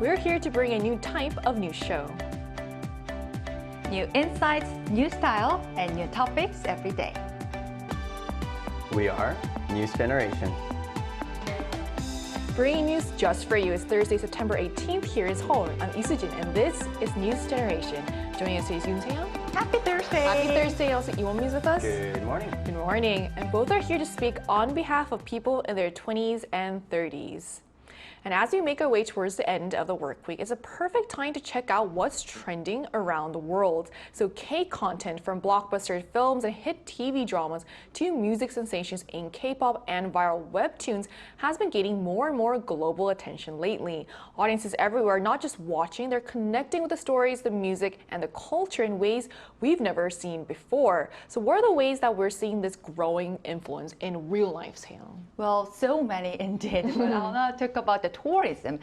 we're here to bring a new type of news show. New insights, new style, and new topics every day. We are News Generation. Bringing news just for you. It's Thursday, September 18th. Here is Seoul. I'm Isujin, and this is News Generation. Joining us today is Yoon Se-young. Happy Thursday! Happy Thursday. Also, Iwon is with us. Good morning. Good morning. And both are here to speak on behalf of people in their 20s and 30s. And as we make our way towards the end of the work week, it's a perfect time to check out what's trending around the world. So K-content, from blockbuster films and hit TV dramas to music sensations in K-pop and viral webtoons, has been gaining more and more global attention lately. Audiences everywhere are not just watching, they're connecting with the stories, the music, and the culture in ways we've never seen before. So what are the ways that we're seeing this growing influence in real life, Seong? Well, so many indeed. But I'll now talk about the tourism.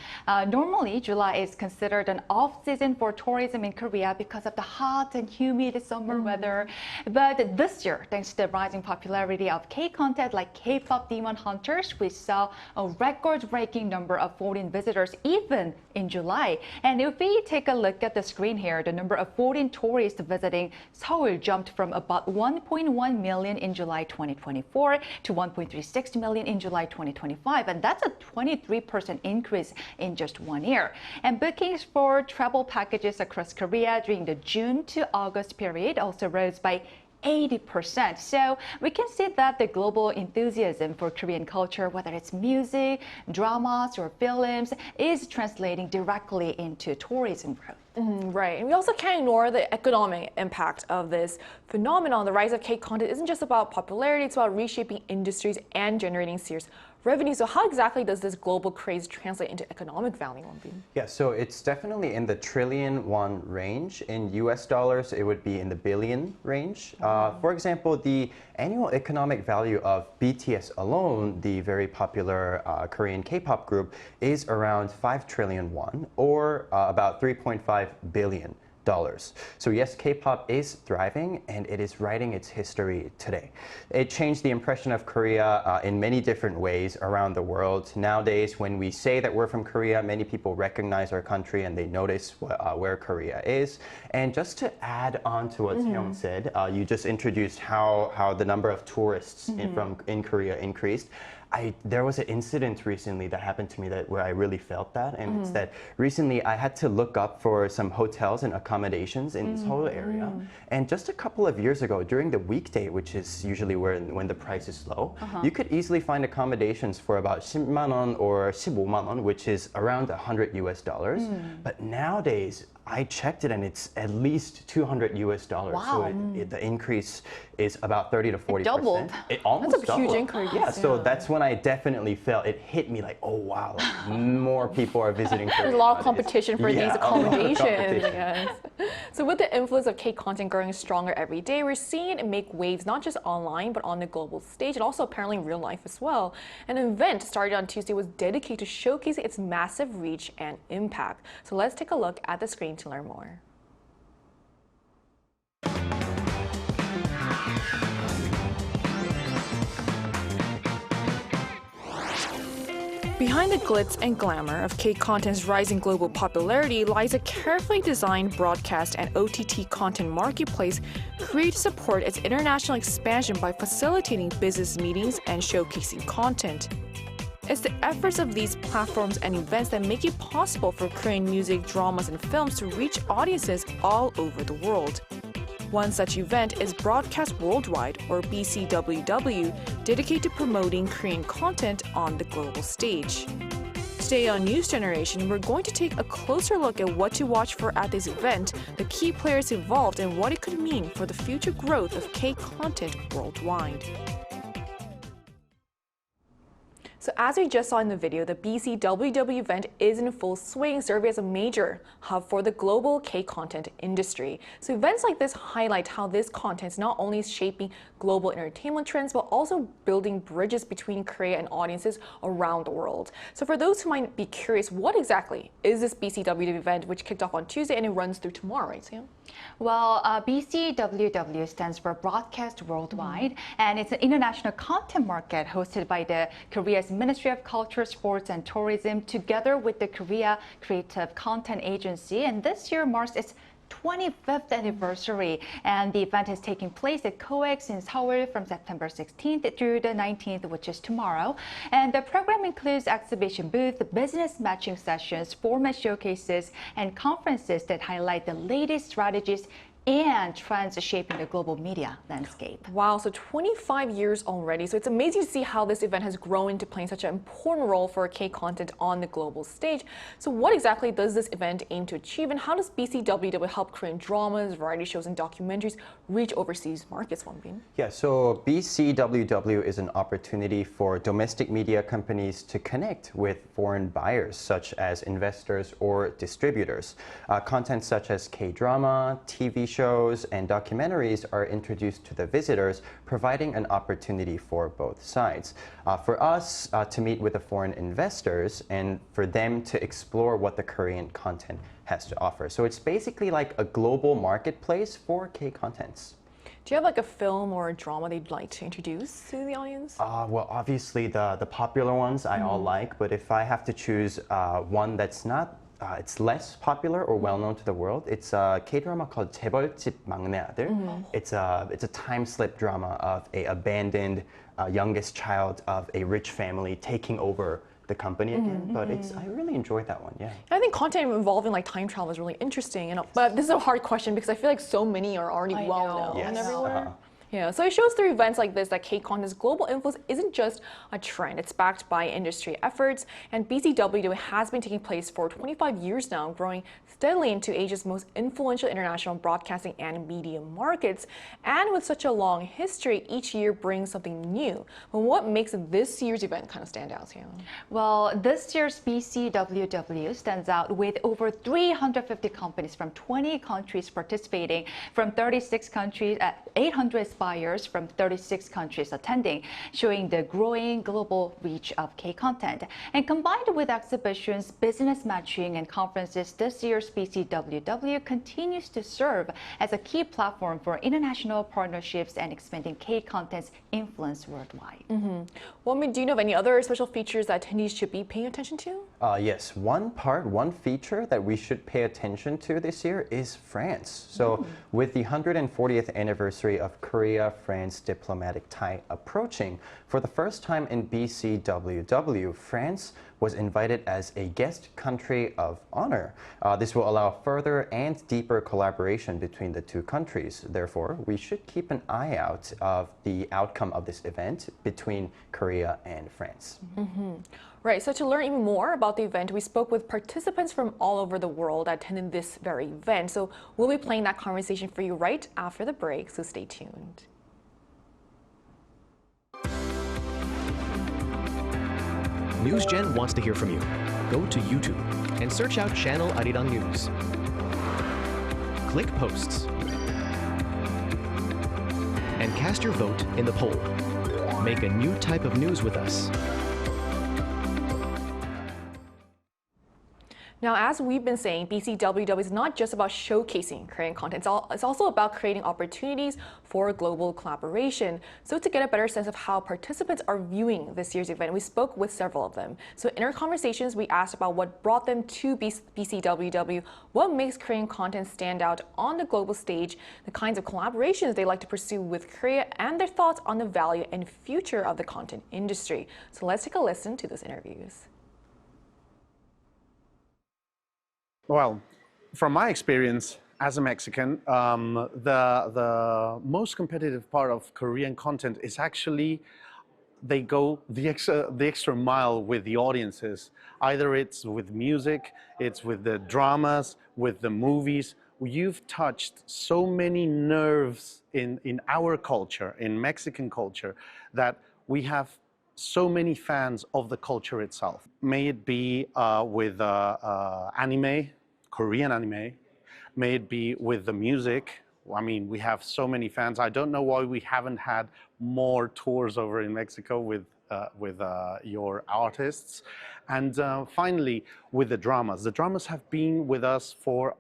Normally, July is considered an off-season for tourism in Korea because of the hot and humid summer weather. But this year, thanks to the rising popularity of K-content like K-pop Demon Hunters, we saw a record-breaking number of foreign visitors even in July. And if we take a look at the screen here, the number of foreign tourists visiting Seoul jumped from about 1.1 million in July 2024 to 1.36 million in July 2025. And that's a 23% increase in just 1 year. And bookings for travel packages across Korea during the June to August period also rose by 80%. So we can see that the global enthusiasm for Korean culture, whether it's music, dramas, or films, is translating directly into tourism growth. Right, and we also can't ignore the economic impact of this phenomenon. The rise of K-content isn't just about popularity, it's about reshaping industries and generating serious revenue. So how exactly does this global craze translate into economic value, Wonbin? Yeah, so it's definitely in the trillion won range. In US dollars, it would be in the billion range. For example, the annual economic value of BTS alone, the very popular Korean K-pop group, is around 5 trillion won, or about $3.5 billion. So yes, K-pop is thriving and it is writing its history today. It changed the impression of Korea in many different ways around the world. Nowadays, when we say that we're from Korea, many people recognize our country and they notice where Korea is. And just to add on to what Seong said, you just introduced how the number of tourists in Korea increased. There was an incident recently that happened to me where I really felt that, and it's that recently I had to look up for some hotels and accommodations in this whole area. And just a couple of years ago, during the weekday, which is usually when the price is low, you could easily find accommodations for about 10만 won or 15만 won, which is around $100 US. But nowadays, I checked it and it's at least $200 US. Wow. So the increase is about 30 to 40%. It doubled. It almost That's a doubled. huge increase. Yeah, so that's when I definitely felt it hit me like, oh wow, like more people are visiting Korea. There's a lot of competition for these a lot of accommodations, I competition. guess. So with the influence of K-content growing stronger every day, we're seeing it make waves not just online, but on the global stage, and also apparently in real life as well. An event started on Tuesday was dedicated to showcasing its massive reach and impact. So let's take a look at the screen to learn more. Behind the glitz and glamour of K-content's rising global popularity lies a carefully designed broadcast and OTT content marketplace created to support its international expansion by facilitating business meetings and showcasing content. It's the efforts of these platforms and events that make it possible for Korean music, dramas, and films to reach audiences all over the world. One such event is Broadcast Worldwide, or BCWW, dedicated to promoting Korean content on the global stage. Today on News Generation, we're going to take a closer look at what to watch for at this event, the key players involved, and what it could mean for the future growth of K-content worldwide. So as we just saw in the video, the BCWW event is in full swing, serving as a major hub for the global K-content industry. So events like this highlight how this content is not only shaping global entertainment trends, but also building bridges between Korea and audiences around the world. So for those who might be curious, what exactly is this BCWW event, which kicked off on Tuesday and it runs through tomorrow, right, Sam? Well, BCWW stands for Broadcast Worldwide, and it's an international content market hosted by the Korea's Korea's Ministry of Culture, Sports and Tourism together with the Korea Creative Content Agency, and this year marks its 25th anniversary, and the event is taking place at KOEX in Seoul from September 16th through the 19th, which is tomorrow. And the program includes exhibition booth, business matching sessions, format showcases, and conferences that highlight the latest strategies and trends shaping the global media landscape. Wow, so 25 years already. So it's amazing to see how this event has grown into playing such an important role for K-content on the global stage. So what exactly does this event aim to achieve, and how does BCWW help Korean dramas, variety shows, and documentaries reach overseas markets, Wonbin? Yeah, so BCWW is an opportunity for domestic media companies to connect with foreign buyers, such as investors or distributors. Content such as K-drama, TV shows, and documentaries are introduced to the visitors, providing an opportunity for both sides. For us to meet with the foreign investors and for them to explore what the Korean content has to offer. So it's basically like a global marketplace for K-contents. Do you have like a film or a drama they'd like to introduce to the audience? Well, obviously the popular ones I all like, but if I have to choose one that's not it's less popular or well-known to the world. It's a K-drama called 재벌집 막내 아들. It's a time-slip drama of a abandoned youngest child of a rich family taking over the company again. But I really enjoyed that one, yeah. I think content involving like time travel is really interesting. But this is a hard question because I feel like so many are already well-known Yes. everywhere. Yeah, so it shows through events like this that K-content's global influence isn't just a trend. It's backed by industry efforts, and BCWW has been taking place for 25 years now, growing steadily into Asia's most influential international broadcasting and media markets. And with such a long history, each year brings something new. But what makes this year's event kind of stand out here? Well, this year's BCWW stands out with over 350 companies from 20 countries participating, from 36 countries, 800 buyers from 36 countries attending, showing the growing global reach of K-content. And combined with exhibitions, business matching, and conferences, this year's BCWW continues to serve as a key platform for international partnerships and expanding K-content's influence worldwide. Well, do you know of any other special features that attendees should be paying attention to? Yes, one feature that we should pay attention to this year is France. So with the 140th anniversary of Korea-France diplomatic tie approaching, for the first time in BCWW, France was invited as a guest country of honor. This will allow further and deeper collaboration between the two countries. Therefore, we should keep an eye out of the outcome of this event between Korea and France. Right, so to learn even more about the event, we spoke with participants from all over the world attending this very event. So we'll be playing that conversation for you right after the break, so stay tuned. NewsGen wants to hear from you. Go to YouTube and search out Channel Arirang News. Click Posts and cast your vote in the poll. Make a new type of news with us. Now, as we've been saying, BCWW is not just about showcasing Korean content. It's also about creating opportunities for global collaboration. So to get a better sense of how participants are viewing this year's event, we spoke with several of them. So in our conversations, we asked about what brought them to BCWW, what makes Korean content stand out on the global stage, the kinds of collaborations they like to pursue with Korea, and their thoughts on the value and future of the content industry. So let's take a listen to those interviews. Well, from my experience as a Mexican, the most competitive part of Korean content is actually they go the extra mile with the audiences. Either it's with music, it's with the dramas, with the movies. You've touched so many nerves in our culture, in Mexican culture, that we have so many fans of the culture itself. May it be with anime, Korean anime, may it be with the music. I mean, we have so many fans. I don't know why we haven't had more tours over in Mexico with your artists. And finally, with the dramas. The dramas have been with us for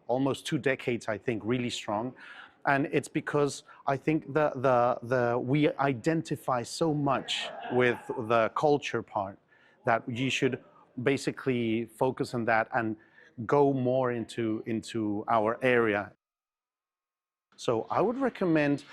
almost 2 decades, I think, really strong. And it's because I think we identify so much with the culture part that you should basically focus on that and go more into our area. So I would recommend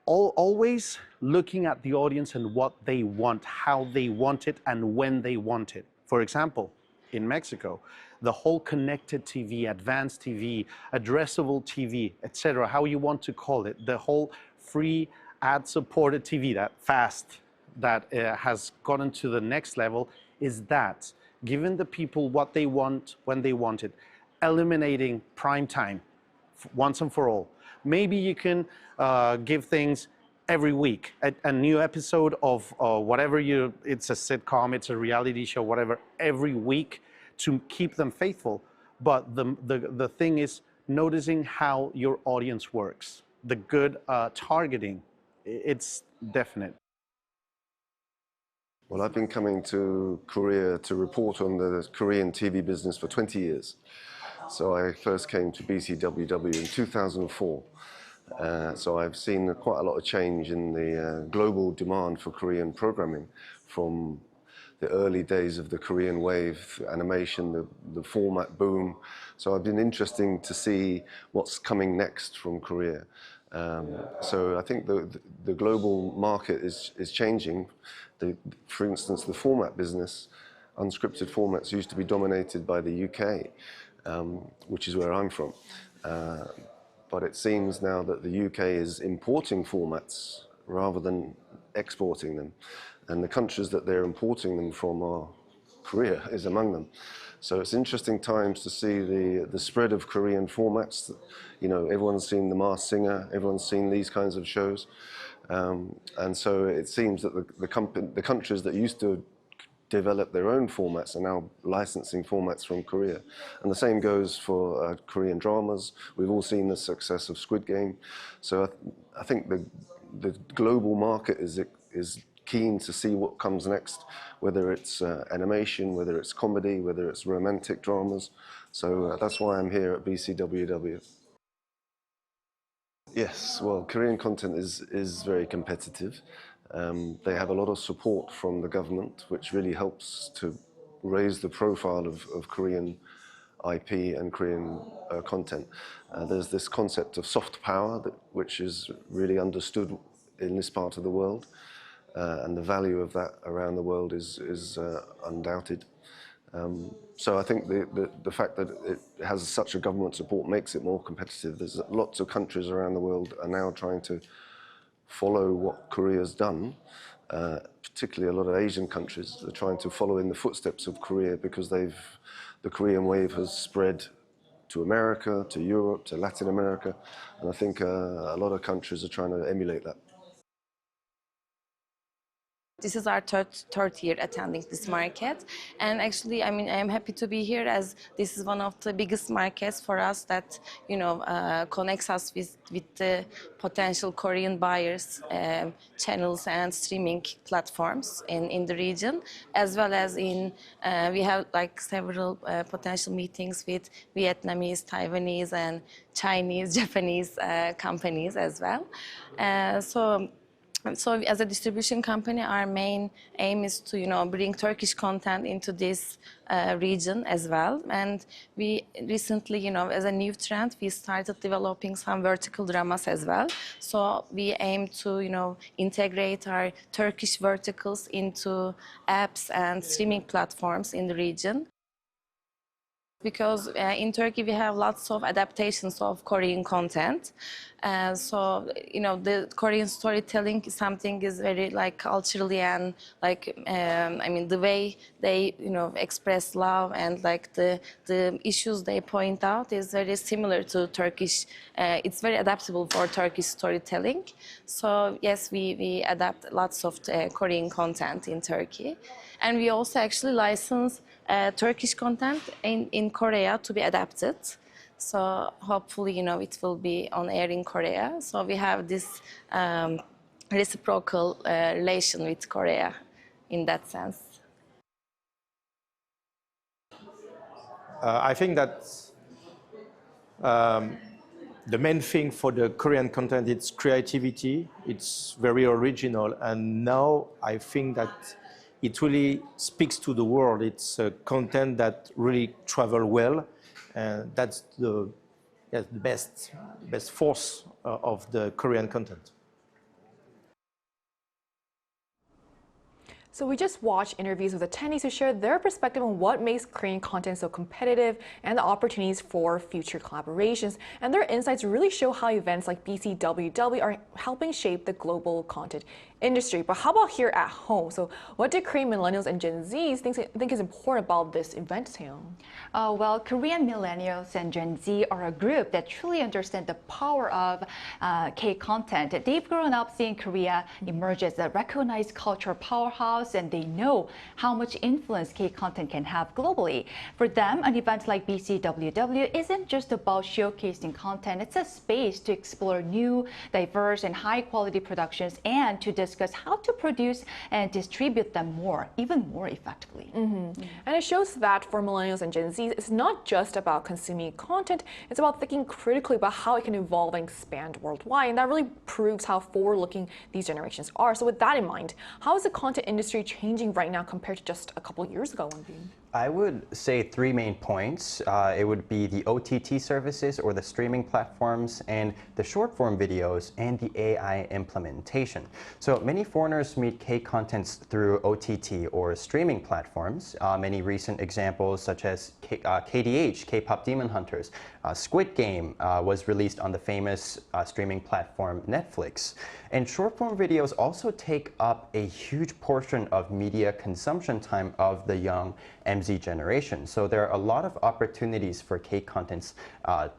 always looking at the audience and what they want, how they want it, and when they want it. For example, in Mexico, the whole connected TV, advanced TV, addressable TV, etc., how you want to call it, the whole free ad-supported TV, that fast, that has gotten to the next level, is that giving the people what they want when they want it, eliminating prime time once and for all. Maybe you can give things every week, a new episode of whatever it's a sitcom, it's a reality show, whatever, every week to keep them faithful. But the thing is noticing how your audience works. The good targeting, it's definite. Well, I've been coming to Korea to report on the Korean TV business for 20 years. So I first came to BCWW in 2004. So I've seen quite a lot of change in the global demand for Korean programming, from the early days of the KoreanWave animation, the format boom. So I've been interesting to see what's coming next from Korea. So I think the global market is changing. For instance, the format business, unscripted formats, used to be dominated by the UK, which is where I'm from. But it seems now that the UK is importing formats rather than exporting them. And the countries that they're importing them from are Korea is among them. So it's interesting times to see the spread of Korean formats. You know, everyone's seen The Masked Singer, everyone's seen these kinds of shows. And so it seems that the countries that used to develop their own formats are now licensing formats from Korea. And the same goes for Korean dramas. We've all seen the success of Squid Game. So I think the global market is keen to see what comes next, whether it's animation, whether it's comedy, whether it's romantic dramas. So that's why I'm here at BCWW. Yes, well, Korean content is very competitive. They have a lot of support from the government, which really helps to raise the profile of Korean IP and Korean content. There's this concept of soft power, which is really understood in this part of the world, and the value of that around the world is undoubted. So I think the fact that it has such a government support makes it more competitive. There's lots of countries around the world are now trying to follow what Korea's done, particularly a lot of Asian countries are trying to follow in the footsteps of Korea, because the Korean wave has spread to America, to Europe, to Latin America, and I think a lot of countries are trying to emulate that. This is our third year attending this market, and actually, I mean, I am happy to be here, as this is one of the biggest markets for us that, you know, connects us with the potential Korean buyers, channels and streaming platforms in the region, as well as we have like several potential meetings with Vietnamese, Taiwanese, and Chinese, Japanese companies as well. So as a distribution company, our main aim is to, you know, bring Turkish content into this region as well. And we recently, you know, as a new trend, we started developing some vertical dramas as well. So we aim to, you know, integrate our Turkish verticals into apps and streaming platforms in the region. Because in Turkey we have lots of adaptations of Korean content. So, you know, the Korean storytelling is something is very like culturally and like, I mean, the way they, you know, express love and like the issues they point out is very similar to Turkish. It's very adaptable for Turkish storytelling. So yes, we adapt lots of Korean content in Turkey. And we also actually license Turkish content in Korea to be adapted. So hopefully, you know, it will be on air in Korea. So we have this reciprocal relation with Korea in that sense. I think that the main thing for the Korean content, it's creativity, it's very original, and now I think that it really speaks to the world. It's a content that really travel well, and that's the best force of the Korean content. So we just watched interviews with attendees who shared their perspective on what makes Korean content so competitive and the opportunities for future collaborations. And their insights really show how events like BCWW are helping shape the global content industry. But how about here at home? So what do Korean millennials and Gen Zs think is important about this event, Seong? Well, Korean millennials and Gen Z are a group that truly understand the power of K-content. They've grown up seeing Korea emerge as a recognized cultural powerhouse, and they know how much influence K-content can have globally. For them, an event like BCWW isn't just about showcasing content. It's a space to explore new, diverse, and high-quality productions and to discuss how to produce and distribute them even more effectively. And it shows that for millennials and Gen Z, it's not just about consuming content, it's about thinking critically about how it can evolve and expand worldwide. And that really proves how forward-looking these generations are. So with that in mind, how is the content industry changing right now compared to just a couple of years ago? I would say 3 main points. It would be the OTT services or the streaming platforms, and the short-form videos, and the AI implementation. So many foreigners meet K-contents through OTT or streaming platforms. Many recent examples such as KDH, K-pop Demon Hunters. Squid Game was released on the famous streaming platform Netflix. And short-form videos also take up a huge portion of media consumption time of the young MZ generation. So there are a lot of opportunities for K-contents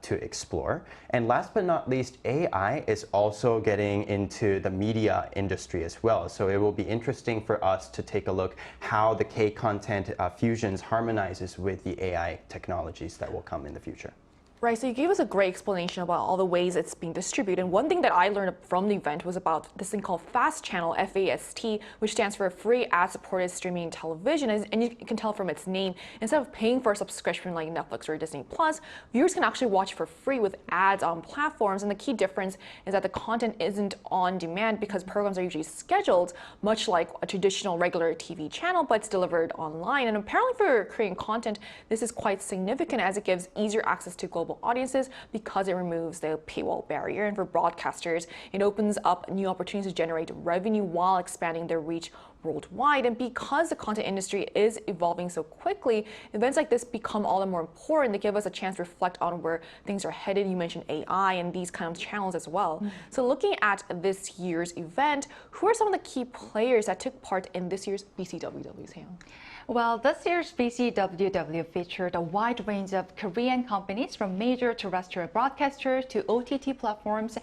to explore. And last but not least, AI is also getting into the media industry as well. So it will be interesting for us to take a look how the K-content fusions harmonizes with the AI technologies that will come in the future. Right, so you gave us a great explanation about all the ways it's being distributed. And one thing that I learned from the event was about this thing called FAST Channel, FAST, which stands for Free Ad-Supported Streaming Television. And you can tell from its name, instead of paying for a subscription like Netflix or Disney Plus, viewers can actually watch for free with ads on platforms. And the key difference is that the content isn't on demand because programs are usually scheduled, much like a traditional regular TV channel, but it's delivered online. And apparently for Korean content, this is quite significant as it gives easier access to global audiences because it removes the paywall barrier. And for broadcasters, it opens up new opportunities to generate revenue while expanding their reach worldwide. And because the content industry is evolving so quickly, events like this become all the more important. They give us a chance to reflect on where things are headed. You mentioned AI and these kind of channels as well. So looking at this year's event, who are some of the key players that took part in this year's BCWW, Seong? Well, this year's BCWW featured a wide range of Korean companies from major terrestrial broadcasters to OTT platforms,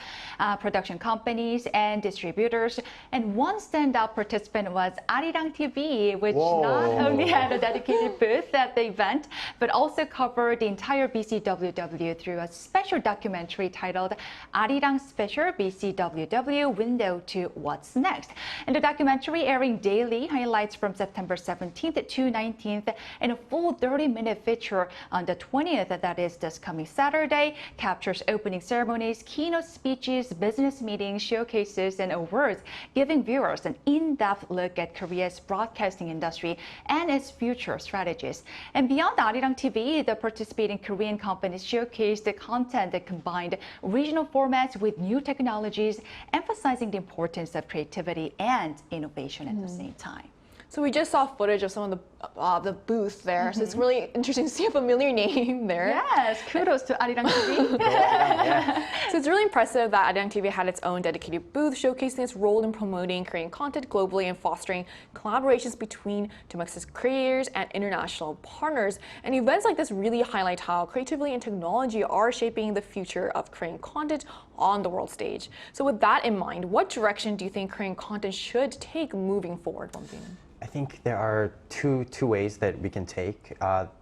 production companies, and distributors. And one standout participant was Arirang TV, which not only had a dedicated booth at the event, but also covered the entire BCWW through a special documentary titled Arirang Special BCWW Window to What's Next. And the documentary, airing daily, highlights from September 17th to 19th, and a full 30-minute feature on the 20th, that is this coming Saturday, captures opening ceremonies, keynote speeches, business meetings, showcases, and awards, giving viewers an in-depth look at Korea's broadcasting industry and its future strategies. And beyond Arirang TV, the participating Korean companies showcased the content that combined regional formats with new technologies, emphasizing the importance of creativity and innovation at the same time. So we just saw footage of some of the booth there. So it's really interesting to see a familiar name there. Yes, kudos to Arirang TV. So it's really impressive that Arirang TV had its own dedicated booth, showcasing its role in promoting Korean content globally and fostering collaborations between domestic creators and international partners. And events like this really highlight how creativity and technology are shaping the future of Korean content on the world stage. So with that in mind, what direction do you think Korean content should take moving forward, Wonbin? I think there are two ways that we can take.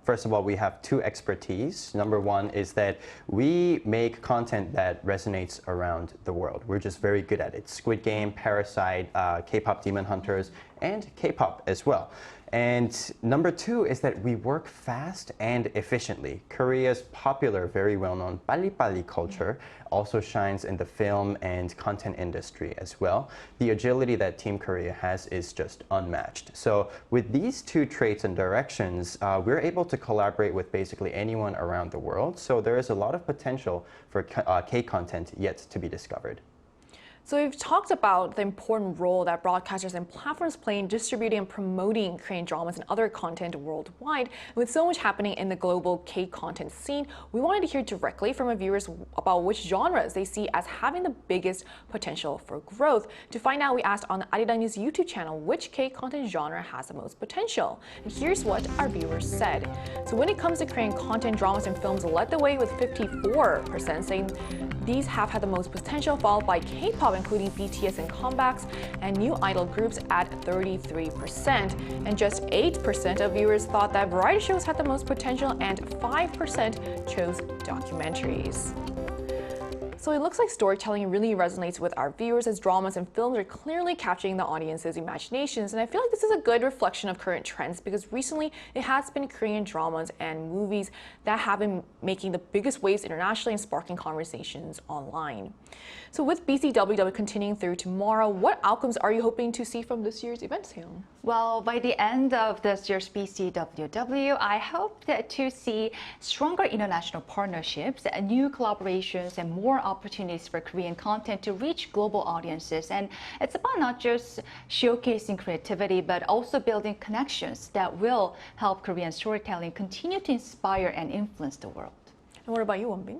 First of all, we have two expertise. Number one is that we make content that resonates around the world. We're just very good at it. Squid Game, Parasite, K-pop Demon Hunters, and K-pop as well. And number 2 is that we work fast and efficiently. Korea's popular, very well-known 빨리빨리 culture also shines in the film and content industry as well. The agility that Team Korea has is just unmatched. So with these 2 traits and directions, we're able to collaborate with basically anyone around the world. So there is a lot of potential for K-content yet to be discovered. So we've talked about the important role that broadcasters and platforms play in distributing and promoting Korean dramas and other content worldwide. With so much happening in the global K-content scene, we wanted to hear directly from our viewers about which genres they see as having the biggest potential for growth. To find out, we asked on the Arirang News YouTube channel which K-content genre has the most potential. And here's what our viewers said. So when it comes to Korean content, dramas and films led the way with 54% saying these have had the most potential, followed by K-pop, including BTS and comebacks, and new idol groups at 33%. And just 8% of viewers thought that variety shows had the most potential, and 5% chose documentaries. So it looks like storytelling really resonates with our viewers, as dramas and films are clearly capturing the audience's imaginations. And I feel like this is a good reflection of current trends, because recently it has been Korean dramas and movies that have been making the biggest waves internationally and sparking conversations online. So with BCWW continuing through tomorrow, what outcomes are you hoping to see from this year's event, Seong? Well, by the end of this year's BCWW, I hope to see stronger international partnerships, new collaborations, and more opportunities for Korean content to reach global audiences. And it's about not just showcasing creativity, but also building connections that will help Korean storytelling continue to inspire and influence the world. And what about you, Wonbin?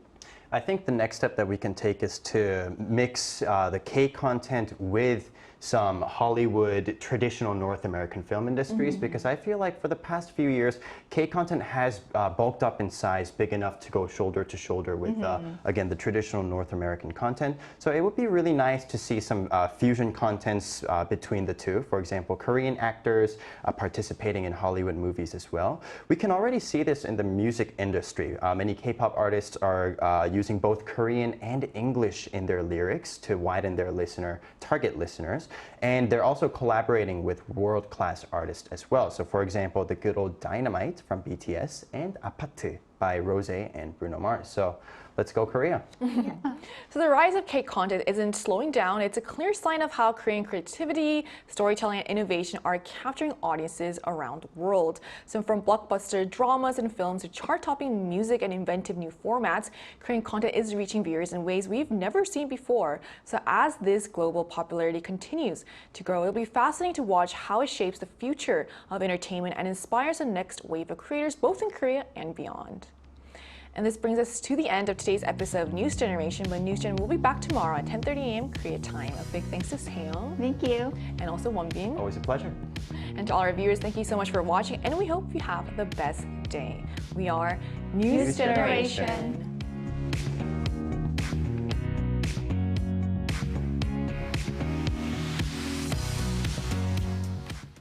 I think the next step that we can take is to mix the K-content with some Hollywood traditional North American film industries, because I feel like for the past few years, K-content has bulked up in size big enough to go shoulder to shoulder with, again, the traditional North American content. So it would be really nice to see some fusion contents between the two. For example, Korean actors participating in Hollywood movies as well. We can already see this in the music industry. Many K-pop artists are using both Korean and English in their lyrics to widen their target listeners. And they're also collaborating with world-class artists as well. So for example, the good old Dynamite from BTS and 아파트 by Rose and Bruno Mars. So let's go Korea. So the rise of K-content isn't slowing down. It's a clear sign of how Korean creativity, storytelling, and innovation are capturing audiences around the world. So from blockbuster dramas and films to chart-topping music and inventive new formats, Korean content is reaching viewers in ways we've never seen before. So as this global popularity continues to grow, it'll be fascinating to watch how it shapes the future of entertainment and inspires the next wave of creators, both in Korea and beyond. And this brings us to the end of today's episode of News Generation, but News Gen will be back tomorrow at 10:30 a.m. Korea time. A big thanks to Seong. Thank you. And also Wonbin. Always a pleasure. And to all our viewers, thank you so much for watching, and we hope you have the best day. We are News Generation.